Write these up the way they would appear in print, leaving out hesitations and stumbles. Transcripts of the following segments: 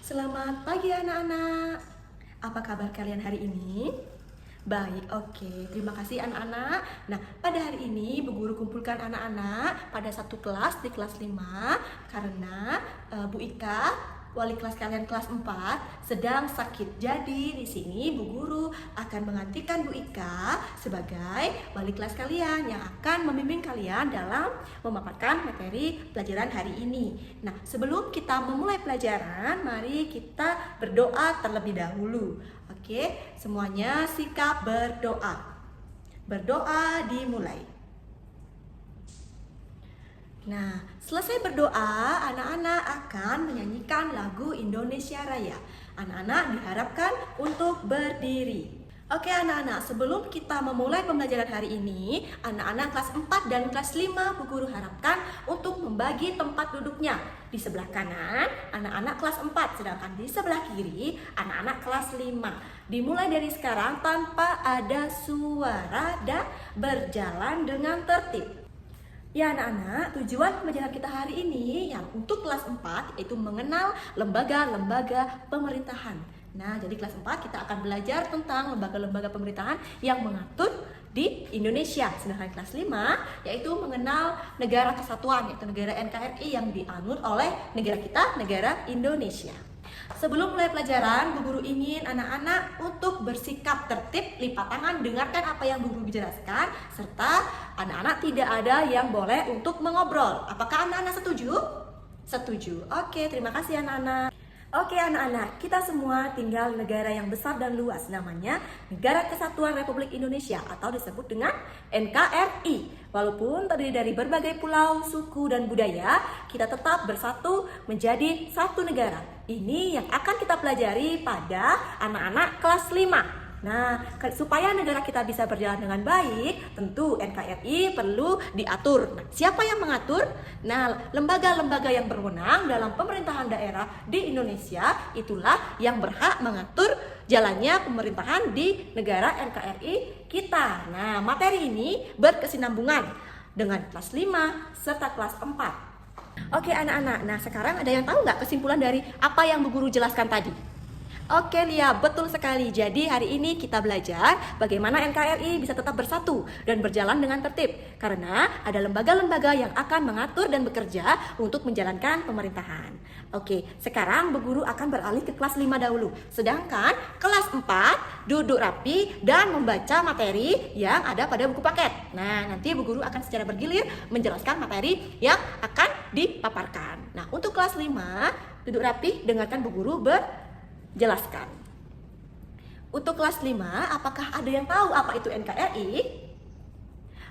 Selamat pagi anak-anak. Apa kabar kalian hari ini? Baik, oke. Terima kasih anak-anak. Nah, pada hari ini Bu Guru kumpulkan anak-anak pada satu kelas di kelas 5 karena Bu Ika, wali kelas kalian kelas 4 sedang sakit. Jadi di sini Bu Guru akan menggantikan Bu Ika sebagai wali kelas kalian yang akan membimbing kalian dalam memaparkan materi pelajaran hari ini. Nah, sebelum kita memulai pelajaran, mari kita berdoa terlebih dahulu. Oke, semuanya sikap berdoa. Berdoa dimulai. Nah, selesai berdoa, anak-anak akan menyanyikan lagu Indonesia Raya. Anak-anak diharapkan untuk berdiri. Oke anak-anak, sebelum kita memulai pembelajaran hari ini, anak-anak kelas 4 dan kelas 5 Bu Guru harapkan untuk membagi tempat duduknya. Di sebelah kanan, anak-anak kelas 4, sedangkan di sebelah kiri, anak-anak kelas 5. Dimulai dari sekarang tanpa ada suara dan berjalan dengan tertib. Ya anak-anak, tujuan pembelajaran kita hari ini yang untuk kelas 4 yaitu mengenal lembaga-lembaga pemerintahan. Nah, jadi kelas 4 kita akan belajar tentang lembaga-lembaga pemerintahan yang mengatur di Indonesia. Sedangkan kelas 5 yaitu mengenal negara kesatuan, yaitu negara NKRI yang dianut oleh negara kita, negara Indonesia. Sebelum mulai pelajaran, Bu Guru ingin anak-anak untuk bersikap tertib, lipat tangan, dengarkan apa yang Bu Guru jelaskan, serta anak-anak tidak ada yang boleh untuk mengobrol. Apakah anak-anak setuju? Setuju. Oke, terima kasih anak-anak. Oke anak-anak, kita semua tinggal di negara yang besar dan luas, namanya Negara Kesatuan Republik Indonesia atau disebut dengan NKRI. Walaupun terdiri dari berbagai pulau, suku, dan budaya, kita tetap bersatu menjadi satu negara. Ini yang akan kita pelajari pada anak-anak kelas 5. Nah, supaya negara kita bisa berjalan dengan baik, tentu NKRI perlu diatur. Nah, siapa yang mengatur? Nah, lembaga-lembaga yang berwenang dalam pemerintahan daerah di Indonesia itulah yang berhak mengatur jalannya pemerintahan di negara NKRI kita. Nah, materi ini berkesinambungan dengan kelas 5 serta kelas 4. Oke anak-anak, nah sekarang ada yang tahu nggak kesimpulan dari apa yang Bu Guru jelaskan tadi? Oke Lia, betul sekali. Jadi hari ini kita belajar bagaimana NKRI bisa tetap bersatu dan berjalan dengan tertib. Karena ada lembaga-lembaga yang akan mengatur dan bekerja untuk menjalankan pemerintahan. Oke, sekarang Bu Guru akan beralih ke kelas 5 dahulu. Sedangkan kelas 4 duduk rapi dan membaca materi yang ada pada buku paket. Nah, nanti Bu Guru akan secara bergilir menjelaskan materi yang akan dipaparkan. Nah, untuk kelas 5 duduk rapi, dengarkan Bu Guru jelaskan. Untuk kelas 5, apakah ada yang tahu apa itu NKRI?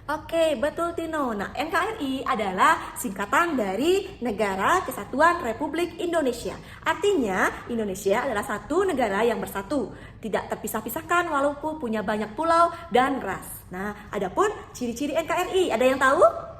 Oke, betul Tino. Nah, NKRI adalah singkatan dari Negara Kesatuan Republik Indonesia. Artinya, Indonesia adalah satu negara yang bersatu, tidak terpisah-pisahkan walaupun punya banyak pulau dan ras. Nah, adapun ciri-ciri NKRI, ada yang tahu?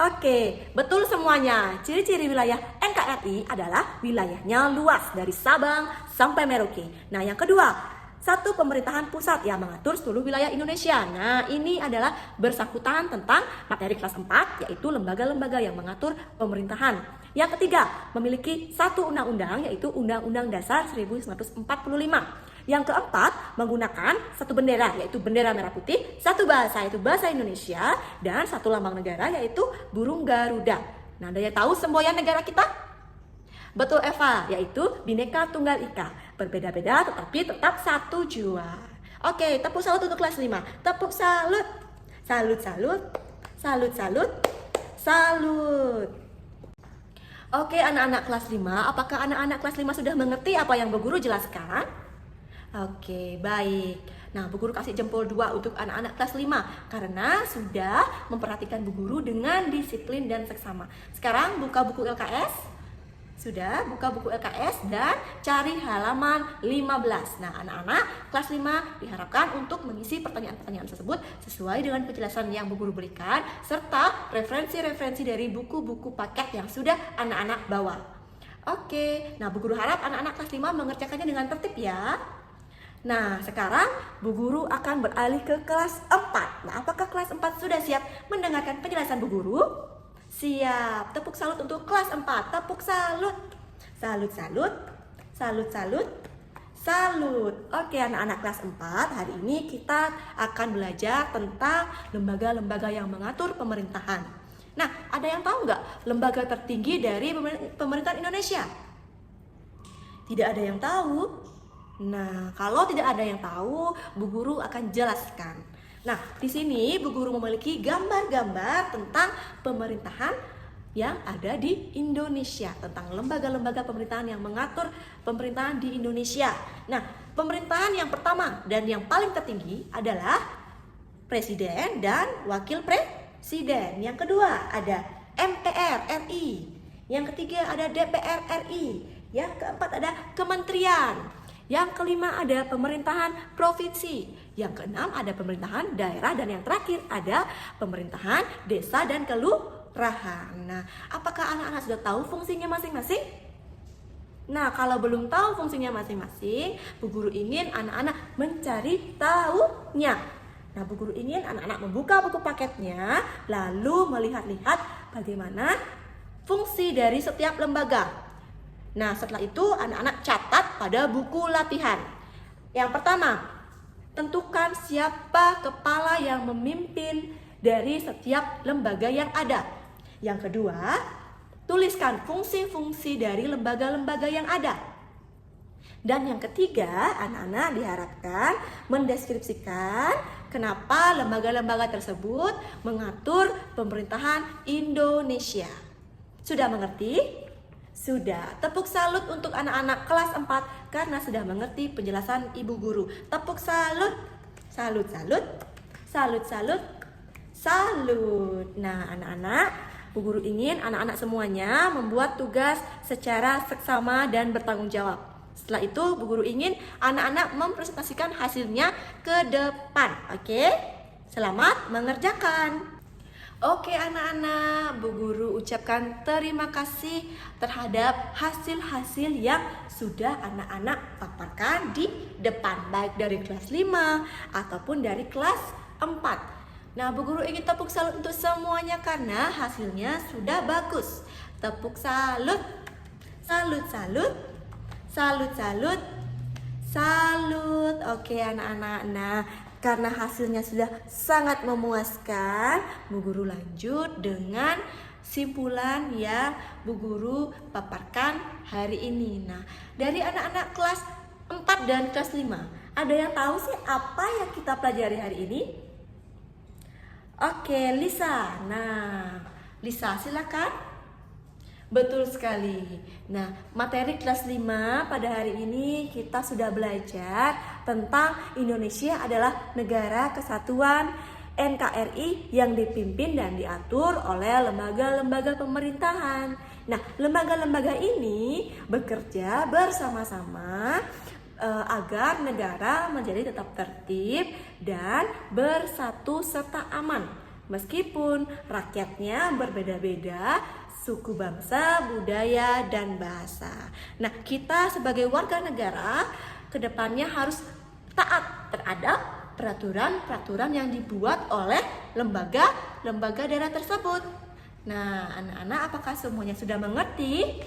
Oke, betul semuanya. Ciri-ciri wilayah NKRI adalah wilayahnya luas dari Sabang sampai Merauke. Nah, yang kedua, satu pemerintahan pusat yang mengatur seluruh wilayah Indonesia. Nah, ini adalah bersangkutan tentang materi kelas 4, yaitu lembaga-lembaga yang mengatur pemerintahan. Yang ketiga, memiliki satu undang-undang, yaitu Undang-Undang Dasar 1945. Yang keempat, menggunakan satu bendera, yaitu bendera merah putih, satu bahasa, yaitu bahasa Indonesia, dan satu lambang negara, yaitu burung Garuda. Nah, ada yang tahu semboyan negara kita? Betul Eva, yaitu Bhinneka Tunggal Ika. Berbeda-beda tetapi tetap satu jua. Oke, tepuk salut untuk kelas 5. Tepuk salut. Salut, salut. Salut, salut. Salut. Oke, anak-anak kelas 5, apakah anak-anak kelas 5 sudah mengerti apa yang Bu Guru jelaskan? Oke, baik. Nah, Bu Guru kasih jempol 2 untuk anak-anak kelas 5 karena sudah memperhatikan Bu Guru dengan disiplin dan seksama. Sekarang buka buku LKS. Sudah, buka buku LKS dan cari halaman 15. Nah, anak-anak kelas 5 diharapkan untuk mengisi pertanyaan-pertanyaan tersebut sesuai dengan penjelasan yang Bu Guru berikan serta referensi-referensi dari buku-buku paket yang sudah anak-anak bawa. Oke, nah Bu Guru harap anak-anak kelas 5 mengerjakannya dengan tertib ya. Nah, sekarang Bu Guru akan beralih ke kelas 4. Nah, apakah kelas 4 sudah siap mendengarkan penjelasan Bu Guru? Siap. Tepuk salut untuk kelas 4. Tepuk salut. Salut, salut. Salut, salut, salut. Oke anak-anak kelas 4, hari ini kita akan belajar tentang lembaga-lembaga yang mengatur pemerintahan. Nah, ada yang tahu nggak lembaga tertinggi dari pemerintahan Indonesia? Tidak ada yang tahu. Nah, kalau tidak ada yang tahu, Bu Guru akan jelaskan. Nah, di sini Bu Guru memiliki gambar-gambar tentang pemerintahan yang ada di Indonesia, tentang lembaga-lembaga pemerintahan yang mengatur pemerintahan di Indonesia. Nah, pemerintahan yang pertama dan yang paling tertinggi adalah Presiden dan Wakil Presiden. Yang kedua ada MPR RI. Yang ketiga ada DPR RI. Yang keempat ada kementerian. Yang kelima ada pemerintahan provinsi. Yang keenam ada pemerintahan daerah. Dan yang terakhir ada pemerintahan desa dan kelurahan. Nah, apakah anak-anak sudah tahu fungsinya masing-masing? Nah, kalau belum tahu fungsinya masing-masing, Bu Guru ingin anak-anak mencari tahunya. Nah, Bu Guru ingin anak-anak membuka buku paketnya, lalu melihat-lihat bagaimana fungsi dari setiap lembaga. Nah, setelah itu anak-anak catat pada buku latihan. Yang pertama, tentukan siapa kepala yang memimpin dari setiap lembaga yang ada. Yang kedua, tuliskan fungsi-fungsi dari lembaga-lembaga yang ada. Dan yang ketiga, anak-anak diharapkan mendeskripsikan kenapa lembaga-lembaga tersebut mengatur pemerintahan Indonesia. Sudah mengerti? Sudah. Tepuk salut untuk anak-anak kelas 4 karena sudah mengerti penjelasan Ibu Guru. Tepuk salut. Salut, salut. Salut, salut. Salut. Nah, anak-anak, Bu Guru ingin anak-anak semuanya membuat tugas secara seksama dan bertanggung jawab. Setelah itu, Bu Guru ingin anak-anak mempresentasikan hasilnya ke depan. Oke? Selamat mengerjakan. Oke anak-anak, Bu Guru ucapkan terima kasih terhadap hasil-hasil yang sudah anak-anak paparkan di depan, baik dari kelas 5 ataupun dari kelas 4. Nah, Bu Guru ingin tepuk salut untuk semuanya karena hasilnya sudah bagus. Tepuk salut. Salut, salut. Salut, salut. Salut. Oke anak-anak. Nah, karena hasilnya sudah sangat memuaskan, Bu Guru lanjut dengan simpulan yang Bu Guru paparkan hari ini. Nah, dari anak-anak kelas 4 dan kelas 5, ada yang tahu sih apa yang kita pelajari hari ini? Oke, Lisa. Nah, Lisa silakan. Betul sekali. Nah, materi kelas 5 pada hari ini kita sudah belajar tentang Indonesia adalah negara kesatuan NKRI yang dipimpin dan diatur oleh lembaga-lembaga pemerintahan. Nah, lembaga-lembaga ini bekerja bersama-sama agar negara menjadi tetap tertib dan bersatu serta aman. Meskipun rakyatnya berbeda-beda, suku bangsa, budaya, dan bahasa. Nah, kita sebagai warga negara kedepannya harus taat terhadap peraturan-peraturan yang dibuat oleh lembaga-lembaga daerah tersebut. Nah, anak-anak apakah semuanya sudah mengerti?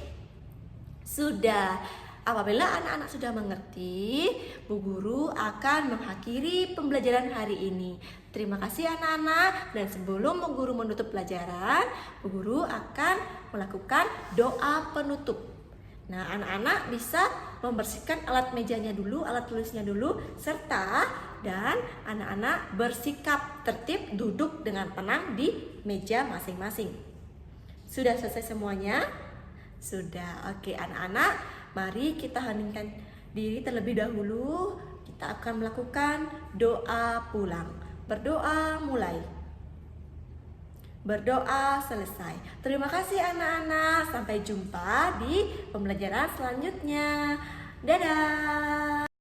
Sudah. Apabila anak-anak sudah mengerti, Bu Guru akan mengakhiri pembelajaran hari ini. Terima kasih anak-anak, dan sebelum Bu Guru menutup pelajaran, Bu Guru akan melakukan doa penutup. Nah, anak-anak bisa membersihkan alat mejanya dulu, alat tulisnya dulu, serta dan anak-anak bersikap tertib duduk dengan tenang di meja masing-masing. Sudah selesai semuanya? Sudah. Oke anak-anak, mari kita heningkan diri terlebih dahulu. Kita akan melakukan doa pulang. Berdoa mulai. Berdoa selesai. Terima kasih anak-anak. Sampai jumpa di pembelajaran selanjutnya. Dadah.